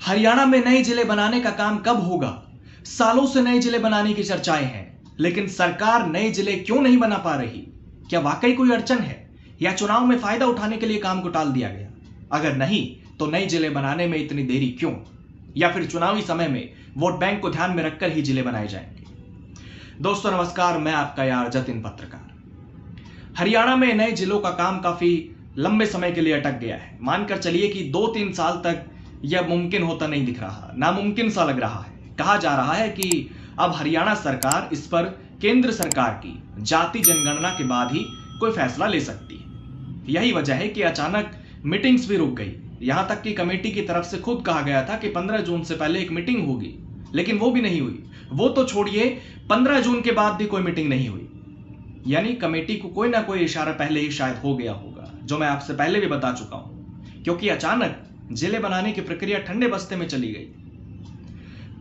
हरियाणा में नए जिले बनाने का काम कब होगा? सालों से नए जिले बनाने की चर्चाएं हैं, लेकिन सरकार नए जिले क्यों नहीं बना पा रही? क्या वाकई कोई अड़चन है या चुनाव में फायदा उठाने के लिए काम को टाल दिया गया? अगर नहीं, तो नए जिले बनाने में इतनी देरी क्यों? या फिर चुनावी समय में वोट बैंक को ध्यान में रखकर ही जिले बनाए जाएंगे? दोस्तों नमस्कार, मैं आपका यार जतिन पत्रकार। हरियाणा में नए जिलों का काम काफी लंबे समय के लिए अटक गया है। मानकर चलिए कि 2-3 साल तक यह मुमकिन होता नहीं दिख रहा, नामुमकिन सा लग रहा है। कहा जा रहा है कि अब हरियाणा सरकार इस पर केंद्र सरकार की जाति जनगणना के बाद ही कोई फैसला ले सकती है। यही वजह है कि अचानक मीटिंग्स भी रुक गई। यहां तक कि कमेटी की तरफ से खुद कहा गया था कि 15 जून से पहले एक मीटिंग होगी, लेकिन वो भी नहीं हुई। वो तो छोड़िए, 15 जून के बाद भी कोई मीटिंग नहीं हुई। यानी कमेटी को कोई ना कोई इशारा पहले ही शायद हो गया होगा, जो मैं आपसे पहले भी बता चुका हूं, क्योंकि अचानक जिले बनाने की प्रक्रिया ठंडे बस्ते में चली गई।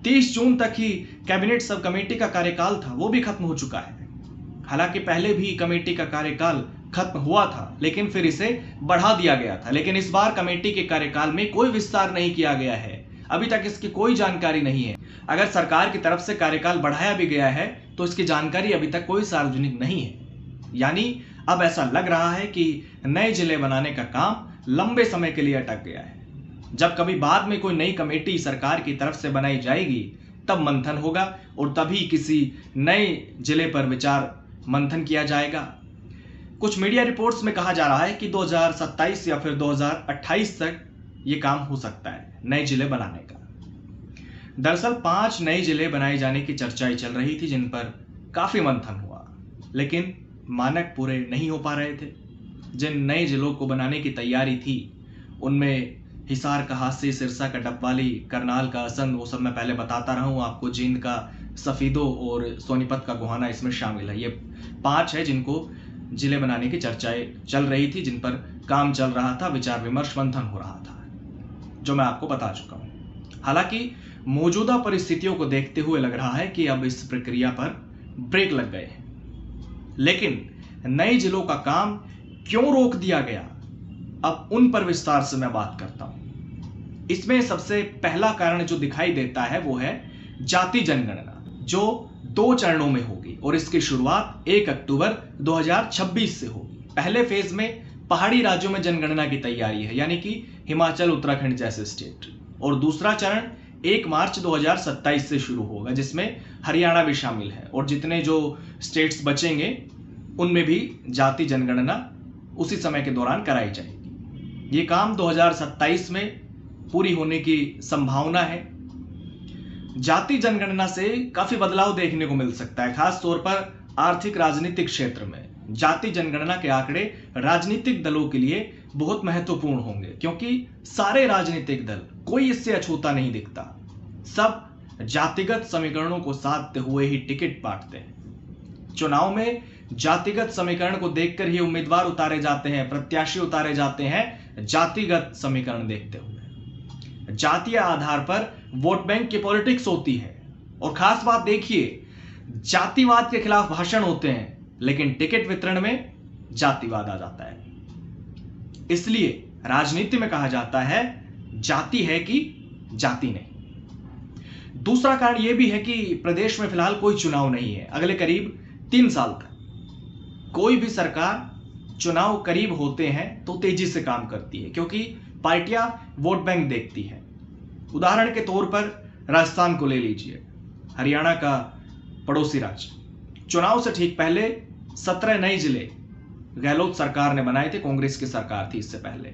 30 जून तक ही कैबिनेट सब कमेटी का कार्यकाल था, वो भी खत्म हो चुका है। हालांकि पहले भी कमेटी का कार्यकाल खत्म हुआ था, लेकिन फिर इसे बढ़ा दिया गया था। लेकिन इस बार कमेटी के कार्यकाल में कोई विस्तार नहीं किया गया है। अभी तक इसकी कोई जानकारी नहीं है। अगर सरकार की तरफ से कार्यकाल बढ़ाया भी गया है, तो इसकी जानकारी अभी तक कोई सार्वजनिक नहीं है। यानी अब ऐसा लग रहा है कि नए जिले बनाने का काम लंबे समय के लिए अटक गया है। जब कभी बाद में कोई नई कमेटी सरकार की तरफ से बनाई जाएगी, तब मंथन होगा और तभी किसी नए जिले पर विचार मंथन किया जाएगा। कुछ मीडिया रिपोर्ट्स में कहा जा रहा है कि 2027 या फिर 2028 तक ये काम हो सकता है नए जिले बनाने का। दरअसल 5 नए जिले बनाए जाने की चर्चाएं चल रही थी, जिन पर काफी मंथन हुआ, लेकिन मानक पूरे नहीं हो पा रहे थे। जिन नए जिलों को बनाने की तैयारी थी, उनमें हिसार का हासी, सिरसा का डबवाली, करनाल का असंध, वो सब मैं पहले बताता रहा हूँ आपको। जींद का सफीदो और सोनीपत का गोहाना इसमें शामिल है। ये 5 है जिनको जिले बनाने की चर्चाएं चल रही थी, जिन पर काम चल रहा था, विचार विमर्श मंथन हो रहा था, जो मैं आपको बता चुका हूँ। हालांकि मौजूदा परिस्थितियों को देखते हुए लग रहा है कि अब इस प्रक्रिया पर ब्रेक लग गए हैं। लेकिन नए जिलों का काम क्यों रोक दिया गया, अब उन पर विस्तार से मैं बात करता हूं। इसमें सबसे पहला कारण जो दिखाई देता है वो है जाति जनगणना, जो 2 चरणों में होगी और इसकी शुरुआत 1 अक्टूबर 2026 से होगी। पहले फेज में पहाड़ी राज्यों में जनगणना की तैयारी है, यानी कि हिमाचल, उत्तराखंड जैसे स्टेट, और दूसरा चरण 1 मार्च 2027 से शुरू होगा, जिसमें हरियाणा भी शामिल है। और जितने जो स्टेट्स बचेंगे उनमें भी जाति जनगणना उसी समय के दौरान कराई जाएगी। ये काम 2027 में पूरी होने की संभावना है। जाति जनगणना से काफी बदलाव देखने को मिल सकता है, खास तौर पर आर्थिक राजनीतिक क्षेत्र में। जाति जनगणना के आंकड़े राजनीतिक दलों के लिए बहुत महत्वपूर्ण होंगे, क्योंकि सारे राजनीतिक दल, कोई इससे अछूता नहीं दिखता। सब जातिगत समीकरणों को साधते हुए ही टिकट बांटते हैं। चुनाव में जातिगत समीकरण को देखकर ही उम्मीदवार उतारे जाते हैं, प्रत्याशी उतारे जाते हैं, जातिगत समीकरण देखते हुए। जातीय आधार पर वोट बैंक की पॉलिटिक्स होती है। और खास बात देखिए, जातिवाद के खिलाफ भाषण होते हैं, लेकिन टिकट वितरण में जातिवाद आ जाता है। इसलिए राजनीति में कहा जाता है जाति है कि जाति नहीं। दूसरा कारण यह भी है कि प्रदेश में फिलहाल कोई चुनाव नहीं है अगले करीब 3 साल तक। कोई भी सरकार चुनाव करीब होते हैं तो तेजी से काम करती है, क्योंकि पार्टियां वोट बैंक देखती हैं। उदाहरण के तौर पर राजस्थान को ले लीजिए, हरियाणा का पड़ोसी राज्य। चुनाव से ठीक पहले 17 नए जिले गहलोत सरकार ने बनाए थे, कांग्रेस की सरकार थी इससे पहले।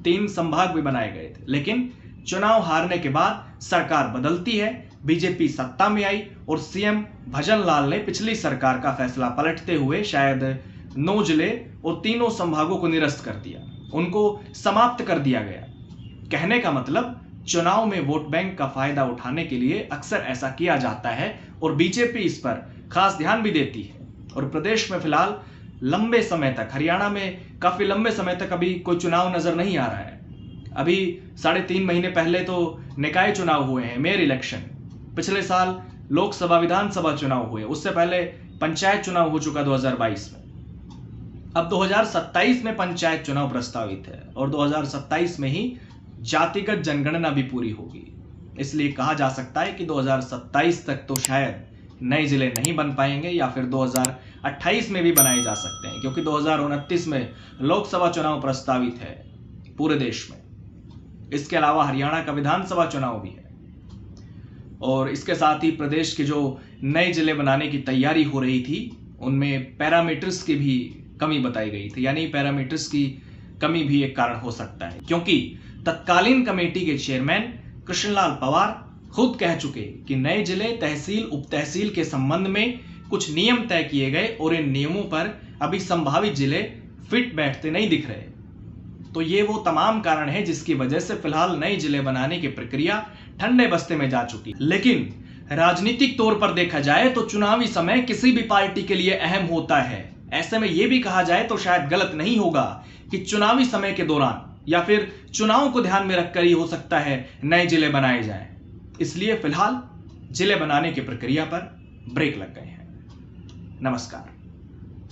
3 संभाग भी बनाए गए थे, लेकिन चुनाव हारने के बाद सरकार बदलती है, बीजेपी सत्ता में आई और सीएम भजन लाल ने पिछली सरकार का फैसला पलटते हुए शायद 9 जिले और तीनों संभागों को निरस्त कर दिया, उनको समाप्त कर दिया गया। कहने का मतलब, चुनाव में वोट बैंक का फायदा उठाने के लिए अक्सर ऐसा किया जाता है और बीजेपी इस पर खास ध्यान भी देती है। और प्रदेश में फिलहाल लंबे समय तक, हरियाणा में काफी लंबे समय तक अभी कोई चुनाव नजर नहीं आ रहा है। अभी 3.5 महीने पहले तो निकाय चुनाव हुए हैं, मेयर इलेक्शन। पिछले साल लोकसभा विधानसभा चुनाव हुए, उससे पहले पंचायत चुनाव हो चुका 2022 में। अब 2027 में पंचायत चुनाव प्रस्तावित है और 2027 में ही जातिगत जनगणना भी पूरी होगी। इसलिए कहा जा सकता है कि 2027 तक तो शायद नए जिले नहीं बन पाएंगे या फिर 2028 में भी बनाए जा सकते हैं, क्योंकि 2029 में लोकसभा चुनाव प्रस्तावित है पूरे देश में। इसके अलावा हरियाणा का विधानसभा चुनाव भी है और इसके साथ ही प्रदेश के जो नए जिले बनाने की तैयारी हो रही थी उनमें पैरामीटर्स की भी कमी बताई गई थी, यानी पैरामीटर्स की कमी भी एक कारण हो सकता है, क्योंकि तत्कालीन कमेटी के चेयरमैन कृष्णलाल पवार खुद कह चुके कि नए जिले तहसील उप तहसील के संबंध में कुछ नियम तय किए गए और इन नियमों पर अभी संभावित जिले फिट बैठते नहीं दिख रहे। तो ये वो तमाम कारण है जिसकी वजह से फिलहाल नए जिले बनाने की प्रक्रिया ठंडे बस्ते में जा चुकी। लेकिन राजनीतिक तौर पर देखा जाए तो चुनावी समय किसी भी पार्टी के लिए अहम होता है। ऐसे में यह भी कहा जाए तो शायद गलत नहीं होगा कि चुनावी समय के दौरान या फिर चुनाव को ध्यान में रखकर ही हो सकता है नए जिले बनाए जाएं। इसलिए फिलहाल जिले बनाने की प्रक्रिया पर ब्रेक लग गए हैं। नमस्कार।